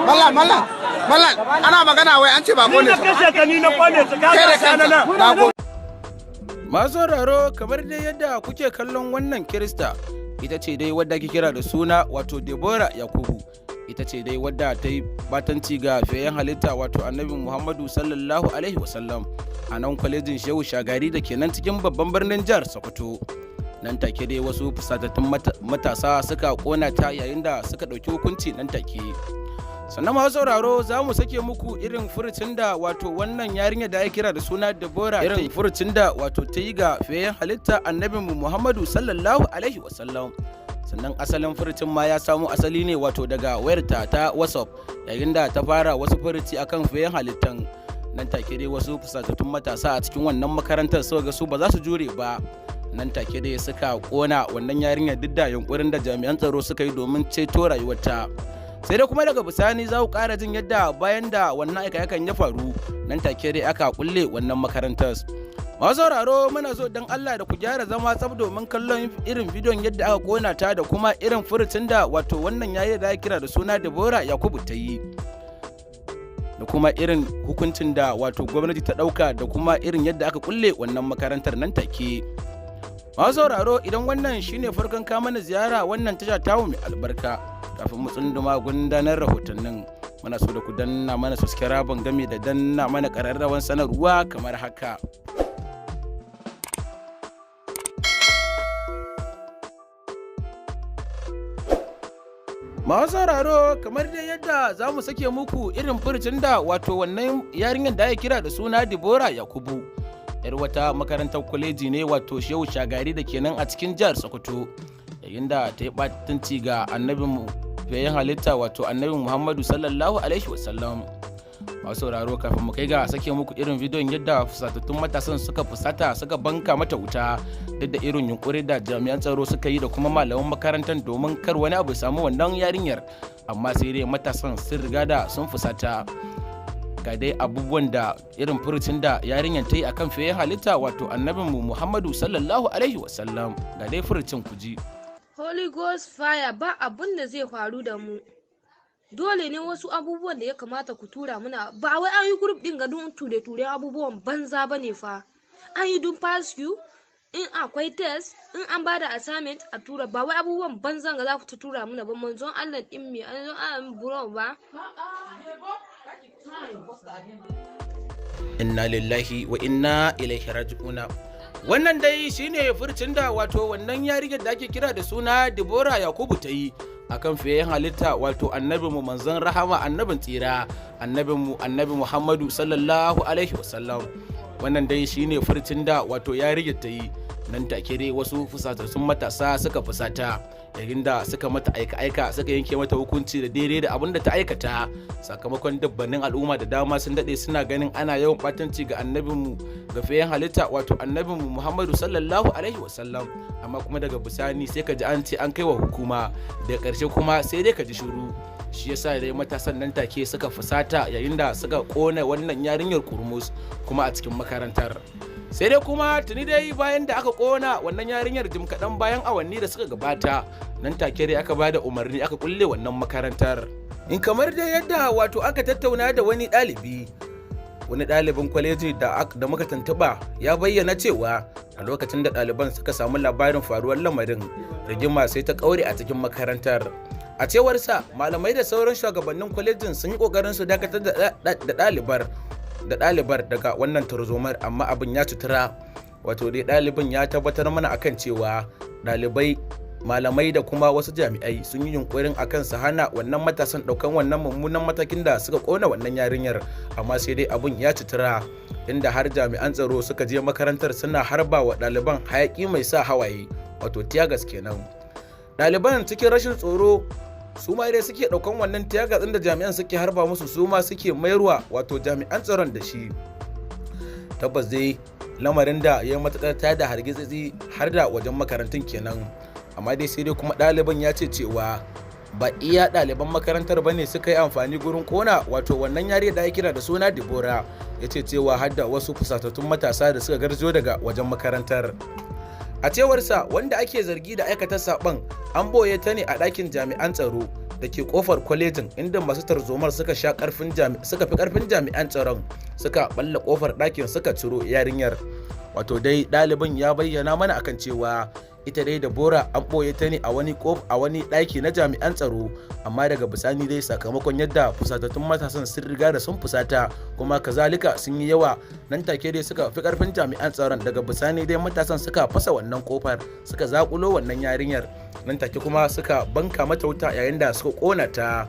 Mallan ana magana wai an ce ba kone su. Masu sauraro kamar dai yadda kuke kallon wannan Kirista ita ce dai wadda ake kira da suna wato Deborah Yakubu, ita ce dai wadda ta yi batanci ga fiyayyen halitta wato Annabi Muhammadu sallallahu alaihi wasallam a nan kwalejin Shehu Shagari da ke nan cikin babban birnin jihar Sokoto. Nan take dai wasu fusatattun matasa suka kona ta yayin da suka ɗauki hukunci nan take. Sannan masu sauraro za mu sake muku irin furucin da wato wannan yarinya da ake kira da suna Deborah irin furucin da wato ta yi ga fiyayyen halitta Annabi Muhammadu sallallahu alaihi wasallam. Sannan asalin furucin ma ya samu asali ne wato daga wayarta ta WhatsApp yayin da ta fara wasu furuci akan fiyayyen halittan. Nan take dai wasu fusatattun matasa a cikin wannan makarantar suka ga su ba za su jure ba. Nan take dai suka kona wannan yarinya duk da yunkurin da jami'an tsaro suka yi domin ceto rayuwarta. Sai dai kuma daga bisani za ku ƙara jin yadda bayan da wannan aika-aikan ya faru nan take dai aka kulle wannan makarantar. Masu sauraro muna so don Allah da ku gyara zama tsaf domin kallon irin bidiyon yadda aka kona ta da kuma irin furucin da wato wannan yayi da ake kira da suna Deborah Yakubu ta yi. Da kuma irin hukuncin da wato gwamnati ta ɗauka da kuma irin yadda aka kulle wannan makarantar nan take. Masu sauraro idan wannan shine farkon ka mana ziyara wannan tasha tamu mai albarka, kafin mu tsunduma gundanar rahotannin muna so da ku danna mana subscribe game da danna mana ƙararrawan sanarwa kamar haka. Masu sauraro kamar dai yadda za mu sake muku irin furucin da wato wannan yarinyar da ake kira da suna Deborah Yakubu, yar wata makarantar kwaleji ne wato Shehu Shagari da kenan a cikin jihar Sokoto, yayin da ta yi batanci ga annabin fiyayyen halitta wato Annabi Muhammadu sallallahu alaihi wasallam. Masu sauraro kafin mu kai ga sake muku irin bidiyon yadda fusatattun matasan suka fusata suka banka mata wuta duk da irin yunkuri da jami'an tsaro suka yi da kuma malaman makarantar domin kar wani abu samu wannan yarinyar, amma sai dai matasan sun riga da sun fusata. Ga dai abubuwan da irin furucin da yarinyar ta yi akan fiyayyen halitta wato annabinmu Muhammadu sallallahu alaihi wasallam. Ga dai furucin ku ji. Holy Ghost fire ba abun da zai faru da mu. Dole ne wasu abubuwan da ya kamata ku tura muna, ba wai an yi group din ga don ture abubuwan banza bane fa. An yi don pass you in akwai test in an bada assignment a tura, ba wai abubuwan banzan ga za ku tura muna ba. Manzon Allah din me an zo an buro ba. Inna lillahi wa inna ilaihi raji'una. Wannan dai shine furcin da wato wannan yarinyar da ake kira da suna Deborah Yakubu ta yi akan fiyayyen halitta wato annabinmu manzon rahama annabin tsira annabinmu Annabi Muhammadu sallallahu alaihi wasallam. Wannan dai shine furcin da wato yarinyar ta yi. Nan take dai wasu fusatattun matasa suka fusata yayin da suka mata aika suka yanke mata hukunci da daidai da abin da ta aikata, sakamakon dabbanin al'umma da dama sun dade suna ganin ana yawan batanci ga annabinmu ga fiyayyen halitta wato annabinmu Muhammadu sallallahu alaihi wasallam, amma kuma daga bisani sai ka ji an ce an kai wa hukuma, da ƙarshe kuma sai dai ka ji shiru. Shi yasa dai matasan nan take suka fusata yayin da suka kona wannan yarinyar kurmus kuma a cikin makarantar. Sai dai kuma tuni dai bayan da aka kona wannan yarinyar jim kaɗan bayan awanni da suka gabata nan take dai aka bada umarni aka kulle wannan makarantar. In kamar dai yadda wato aka tattauna da wani ɗalibin kwaleji da muka tuntuɓa ya bayyana cewa a lokacin da ɗaliban suka samu labarin faruwar lamarin rigima sai ta ƙaure a cikin makarantar. A cewarsa malamai da sauran shugabannin kwalejin sun yi ƙoƙarin su dakatar da ɗalibar daga wannan tarzomar, amma abin ya cutura. Wato dai ɗalibin ya tabbatar mana akan cewa malamai da kuma wasu jami'ai sun yi yunkurin akan su hana wannan matasan ɗaukan wannan mummunan matakin da suka ƙona wannan yarinyar, amma sai dai abin ya cutura, inda har jami'an tsaro suka je makarantar suna harba wa ɗaliban hayaƙi mai sa hawaye wato tiyagas kenan. Ɗaliban cikin rashin tsoro su ma dai suke ɗaukan wannan tiyagas ɗin da jami'an suke harba musu, su ma suke mayarwa wato jami'an tsaron da shi. Tabbas dai lamarin da ya yi matuƙar tada hargitsi har da wajen makarantun kenan, amma dai sai dai kuma ɗaliban ya ce cewa ba iya ɗaliban makarantar bane suka yi amfani gurin kona wato wannan yare da ya kira da suna Deborah, ya ce cewa har da wasu fusatattun matasa da suka garzo daga wajen makarantar. A cewarsa wanda ake zargi da aikata saɓon an boye ta ne a ɗakin jami'an tsaro da ke kofar kwalejin, inda masu tarzomar suka fi karfin jami'an tsaron, suka balla kofar ɗakin suka ciro yarinyar. Wato dai ɗalibin ya bayyana mana akan cewa ita dai Deborah an ɓoye ta ne a wani ɗaki na jami'an tsaro, amma daga bisani dai sakamakon yadda fusatattun matasan sun riga da sun fusata kuma kazalika sun yi yawa, nan take dai suka fi karfin jami'an tsaron. Daga bisani dai matasan suka fasa wannan kofar, suka zakulo wannan yarinyar, nan take kuma suka banka mata wuta yayin da suka kona ta.